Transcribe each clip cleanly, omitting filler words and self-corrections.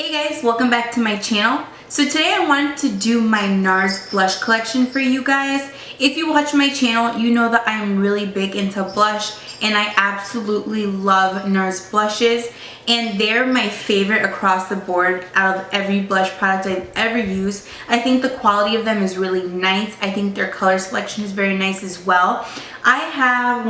Hey guys, welcome back to my channel. So today I wanted to do my NARS blush collection for you guys. If you watch my channel, you know that I'm really big into blush and I absolutely love NARS blushes, and they're my favorite across the board out of every blush product I've ever used. I think the quality of them is really nice. I think their color selection is very nice as well. I have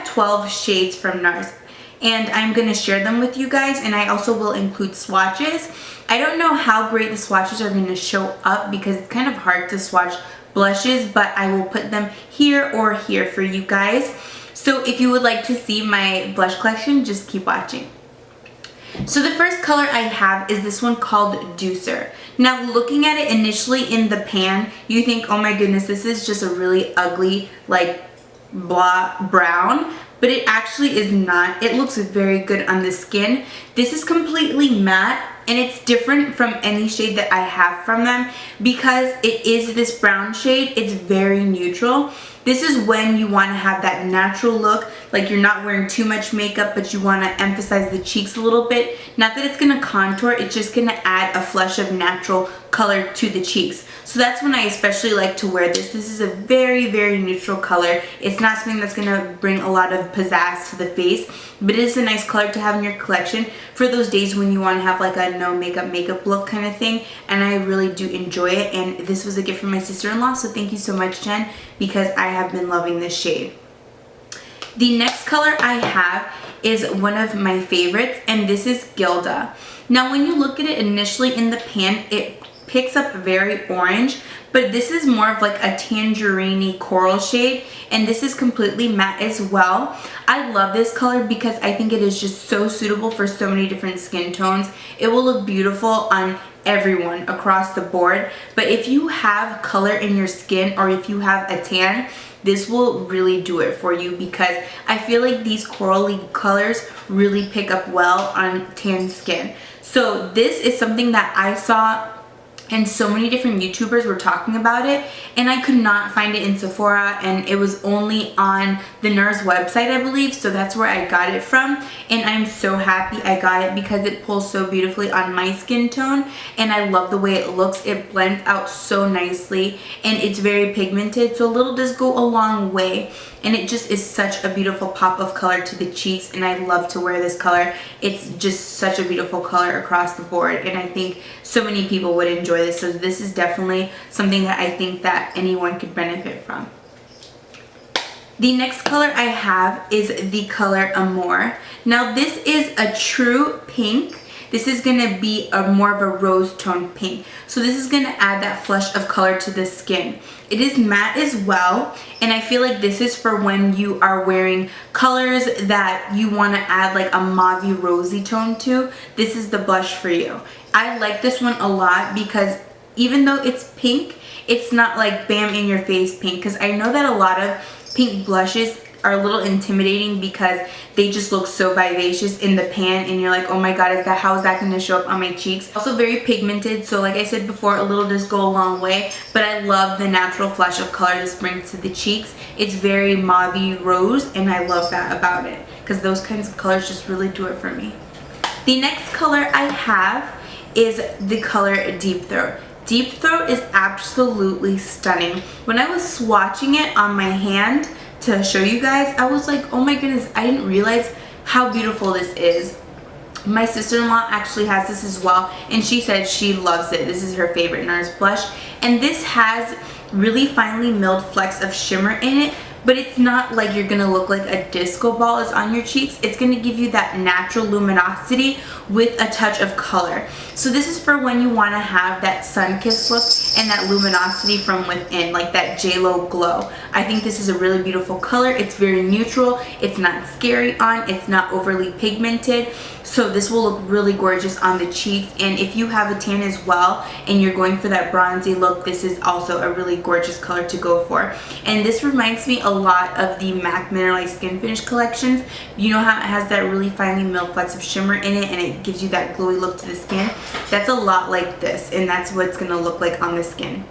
12 shades from NARS, and I'm going to share them with you guys, and I also will include swatches. I don't know how great the swatches are going to show up because it's kind of hard to swatch blushes, but I will put them here or here for you guys. So if you would like to see my blush collection, just keep watching. So the first color I have is this one called Deucer. Now looking at it initially in the pan, you think, oh my goodness, this is just a really ugly like blah brown, but it actually is not. It looks very good on the skin. This is completely matte and it's different from any shade that I have from them because it is this brown shade. It's very neutral. This is when you want to have that natural look, like you're not wearing too much makeup, but you want to emphasize the cheeks a little bit. Not that it's going to contour, it's just going to add a flush of natural color to the cheeks. So that's when I especially like to wear this. This is a very, very neutral color. It's not something that's going to bring a lot of pizzazz to the face, but it is a nice color to have in your collection for those days when you want to have like a no makeup look kind of thing, and I really do enjoy it. And this was a gift from my sister-in-law, so thank you so much, Jen, because I have been loving this shade. The next color I have is one of my favorites, and this is Gilda. Now when you look at it initially in the pan, it picks up very orange, but this is more of like a tangerine-y coral shade, and this is completely matte as well. I love this color because I think it is just so suitable for so many different skin tones. It will look beautiful on everyone across the board, but if you have color in your skin or if you have a tan, this will really do it for you because I feel like these corally colors really pick up well on tan skin. So this is something that I saw and so many different YouTubers were talking about it, and I could not find it in Sephora, and it was only on the NARS website, I believe, so that's where I got it from, and I'm so happy I got it because it pulls so beautifully on my skin tone, and I love the way it looks. It blends out so nicely, and it's very pigmented, so a little does go a long way, and it just is such a beautiful pop of color to the cheeks, and I love to wear this color. It's just such a beautiful color across the board, and I think so many people would enjoy this. So this is definitely something that I think that anyone could benefit from. The next color I have is the color Amore. Now this is a true pink. This is going to be a more of a rose tone pink. So this is going to add that flush of color to the skin. It is matte as well, and I feel like this is for when you are wearing colors that you want to add like a mauve rosy tone to. This is the blush for you. I like this one a lot because even though it's pink, it's not like bam in your face pink, because I know that a lot of pink blushes are a little intimidating because they just look so vivacious in the pan, and you're like, oh my god, how is that going to show up on my cheeks? Also very pigmented, so like I said before, a little does go a long way, but I love the natural flush of color this brings to the cheeks. It's very mauve rose, and I love that about it because those kinds of colors just really do it for me. The next color I have is the color Deep Throat. Deep Throat is absolutely stunning. When I was swatching it on my hand to show you guys, I was like, oh my goodness, I didn't realize how beautiful this is. My sister-in-law actually has this as well, and she said she loves it. This is her favorite NARS blush, and this has really finely milled flecks of shimmer in it, but it's not like you're gonna look like a disco ball is on your cheeks. It's gonna give you that natural luminosity with a touch of color. So this is for when you want to have that sun-kissed look and that luminosity from within, like that J-Lo glow. I think this is a really beautiful color. It's very neutral. It's not scary on. It's not overly pigmented. So this will look really gorgeous on the cheeks. And if you have a tan as well and you're going for that bronzy look, this is also a really gorgeous color to go for. And this reminds me a lot of the MAC Mineralized Skin Finish collections. You know how it has that really finely milled flecks of shimmer in it, and it gives you that glowy look to the skin? That's a lot like this, and that's what it's going to look like on the skin.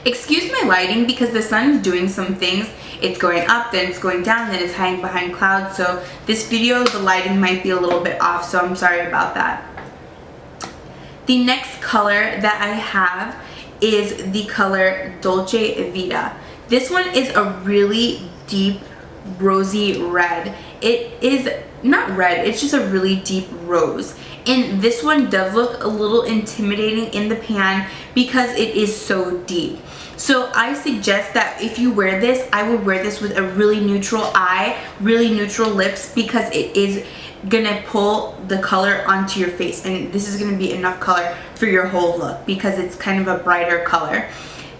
Excuse my lighting because the sun's doing some things. It's going up, then it's going down, then it's hiding behind clouds. So this video, the lighting might be a little bit off, so I'm sorry about that. The next color that I have is the color Dolce Vita. This one is a really deep rosy red. It is not red, it's just a really deep rose. And this one does look a little intimidating in the pan because it is so deep. So I suggest that if you wear this, I would wear this with a really neutral eye, really neutral lips, because it is gonna pull the color onto your face, and this is gonna be enough color for your whole look because it's kind of a brighter color.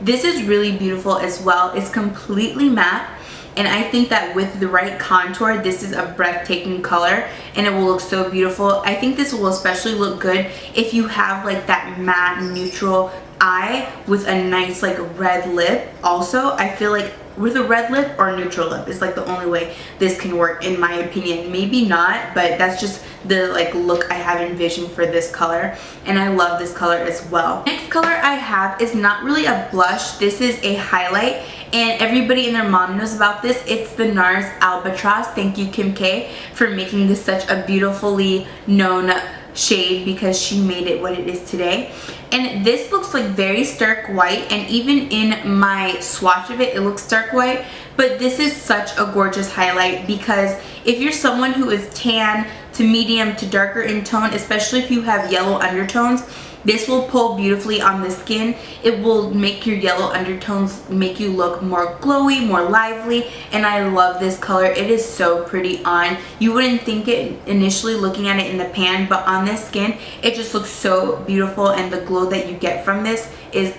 This is really beautiful as well. It's completely matte, and I think that with the right contour, this is a breathtaking color and it will look so beautiful. I think this will especially look good if you have like that matte neutral eye with a nice like red lip. Also, I feel like with a red lip or neutral lip is like the only way this can work, in my opinion. Maybe not, but that's just the like look I have envisioned for this color, and I love this color as well. Next color I have is not really a blush. This is a highlight, and everybody and their mom knows about this. It's the NARS Albatross. Thank you, Kim K, for making this such a beautifully known shade because she made it what it is today. And this looks like very stark white, and even in my swatch of it, it looks stark white, but this is such a gorgeous highlight because if you're someone who is tan to medium to darker in tone, especially if you have yellow undertones, this will pull beautifully on the skin. It will make your yellow undertones make you look more glowy, more lively, and I love this color. It is so pretty on. You wouldn't think it initially looking at it in the pan, but on this skin, it just looks so beautiful, and the glow that you get from this is,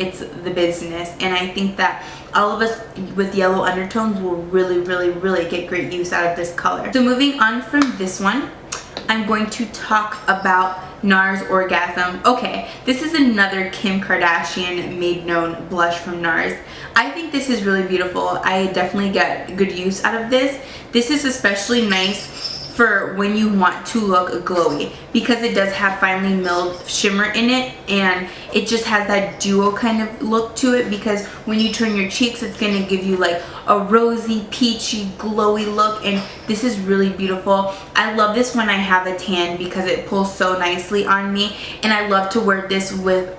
it's the business. And I think that all of us with yellow undertones will really, really, really get great use out of this color. So moving on from this one, I'm going to talk about NARS Orgasm. Okay, this is another Kim Kardashian made known blush from NARS. I think this is really beautiful. I definitely get good use out of this. This is especially nice for when you want to look glowy because it does have finely milled shimmer in it, and it just has that duo kind of look to it because when you turn your cheeks, it's going to give you like a rosy, peachy, glowy look, and this is really beautiful. I love this when I have a tan because it pulls so nicely on me, and I love to wear this with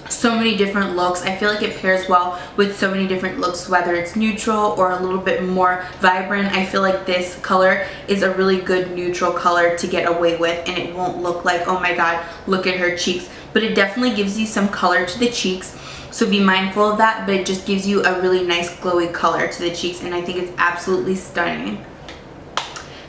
so many different looks. I feel like it pairs well with so many different looks, whether it's neutral or a little bit more vibrant. I feel like this color is a really good neutral color to get away with, and it won't look like, oh my god, look at her cheeks, but it definitely gives you some color to the cheeks, so be mindful of that, but it just gives you a really nice glowy color to the cheeks, and I think it's absolutely stunning.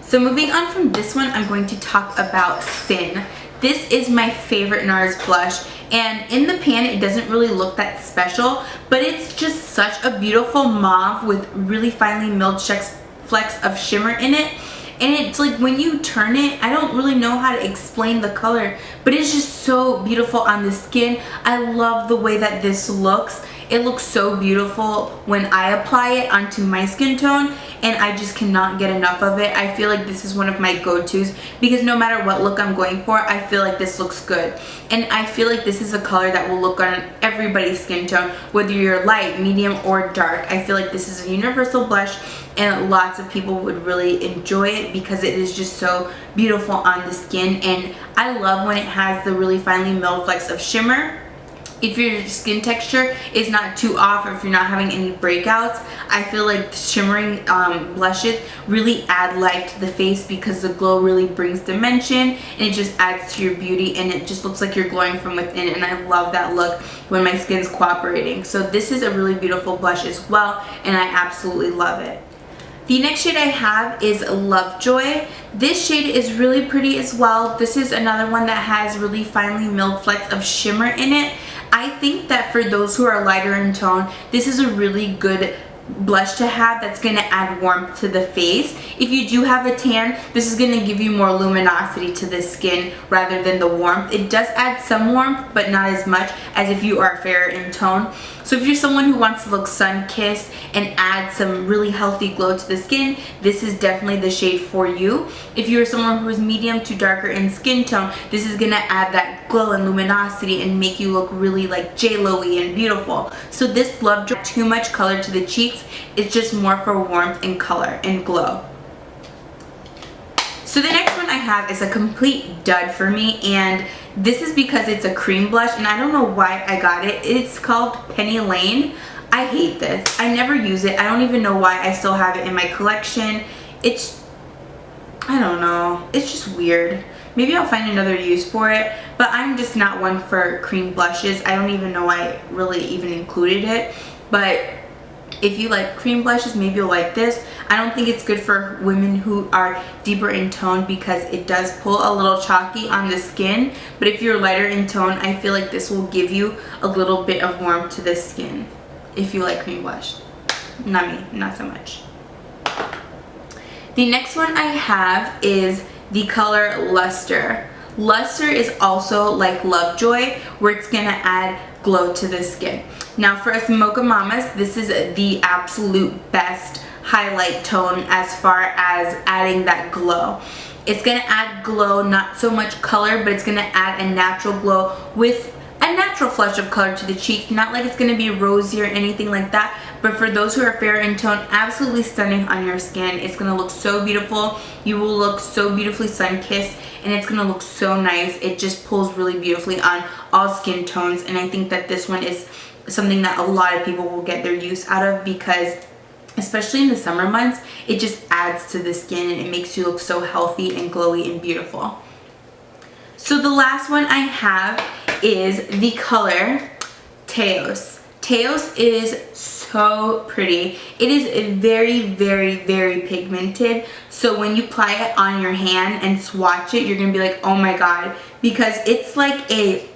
So moving on from this one, I'm going to talk about Sin. This is my favorite NARS blush, and in the pan it doesn't really look that special, but it's just such a beautiful mauve with really finely milled flecks of shimmer in it. And it's like when you turn it, I don't really know how to explain the color, but it's just so beautiful on the skin. I love the way that this looks. It looks so beautiful when I apply it onto my skin tone, and I just cannot get enough of it. I feel like this is one of my go-tos because no matter what look I'm going for, I feel like this looks good. And I feel like this is a color that will look on everybody's skin tone, whether you're light, medium, or dark. I feel like this is a universal blush, and lots of people would really enjoy it because it is just so beautiful on the skin. And I love when it has the really finely milled flecks of shimmer. If your skin texture is not too off, or if you're not having any breakouts, I feel like shimmering blushes really add life to the face because the glow really brings dimension, and it just adds to your beauty, and it just looks like you're glowing from within, and I love that look when my skin's cooperating. So this is a really beautiful blush as well, and I absolutely love it. The next shade I have is Lovejoy. This shade is really pretty as well. This is another one that has really finely milled flecks of shimmer in it. I think that for those who are lighter in tone, this is a really good blush to have that's going to add warmth to the face. If you do have a tan, this is going to give you more luminosity to the skin rather than the warmth. It does add some warmth, but not as much as if you are fairer in tone. So if you're someone who wants to look sun-kissed and add some really healthy glow to the skin, this is definitely the shade for you. If you're someone who is medium to darker in skin tone, this is going to add that glow and luminosity and make you look really like J-Lo-y and beautiful. So this Love Drop too much color to the cheeks. It's just more for warmth and color and glow. So the next one I have is a complete dud for me, and this is because it's a cream blush, and I don't know why I got it. It's called Penny Lane. I hate this. I never use it. I don't even know why I still have it in my collection. I don't know. It's just weird. Maybe I'll find another use for it, but I'm just not one for cream blushes. I don't even know why I really even included it, but if you like cream blushes, maybe you'll like this. I don't think it's good for women who are deeper in tone because it does pull a little chalky on the skin, but if you're lighter in tone, I feel like this will give you a little bit of warmth to the skin if you like cream blush. Not me, not so much. The next one I have is the color Luster. Luster is also like Lovejoy, where it's gonna add glow to the skin. Now for us mocha mamas, this is the absolute best highlight tone as far as adding that glow. It's gonna add glow, not so much color, but it's gonna add a natural glow with a natural flush of color to the cheek. Not like it's gonna be rosy or anything like that, but for those who are fair in tone, absolutely stunning on your skin. It's gonna look so beautiful. You will look so beautifully sun-kissed, and it's gonna look so nice. It just pulls really beautifully on all skin tones, and I think that this one is something that a lot of people will get their use out of because especially in the summer months, it just adds to the skin and it makes you look so healthy and glowy and beautiful. So the last one I have is the color Teos. Teos is so pretty. It is very, very, very pigmented. So when you apply it on your hand and swatch it, you're gonna be like, oh my god, because it's like a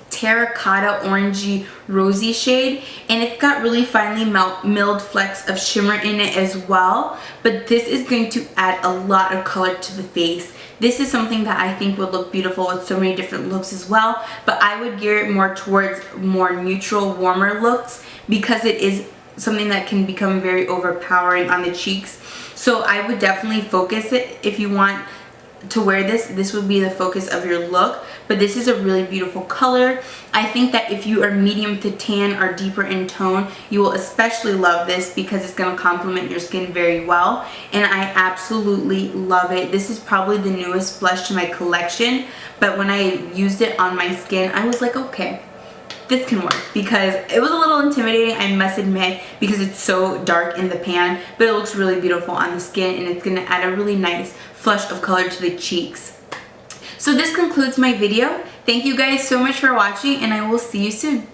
terracotta orangey rosy shade, and it's got really finely milled flecks of shimmer in it as well, but this is going to add a lot of color to the face. This is something that I think would look beautiful with so many different looks as well, but I would gear it more towards more neutral, warmer looks because it is something that can become very overpowering on the cheeks. So I would definitely focus it. If you want to wear this would be the focus of your look, but this is a really beautiful color. I think that if you are medium to tan or deeper in tone, you will especially love this because it's going to complement your skin very well, and I absolutely love it. This is probably the newest blush to my collection, but when I used it on my skin, I was like, okay, this can work, because it was a little intimidating, I must admit, because it's so dark in the pan, but it looks really beautiful on the skin, and it's going to add a really nice flush of color to the cheeks. So this concludes my video. Thank you guys so much for watching, and I will see you soon.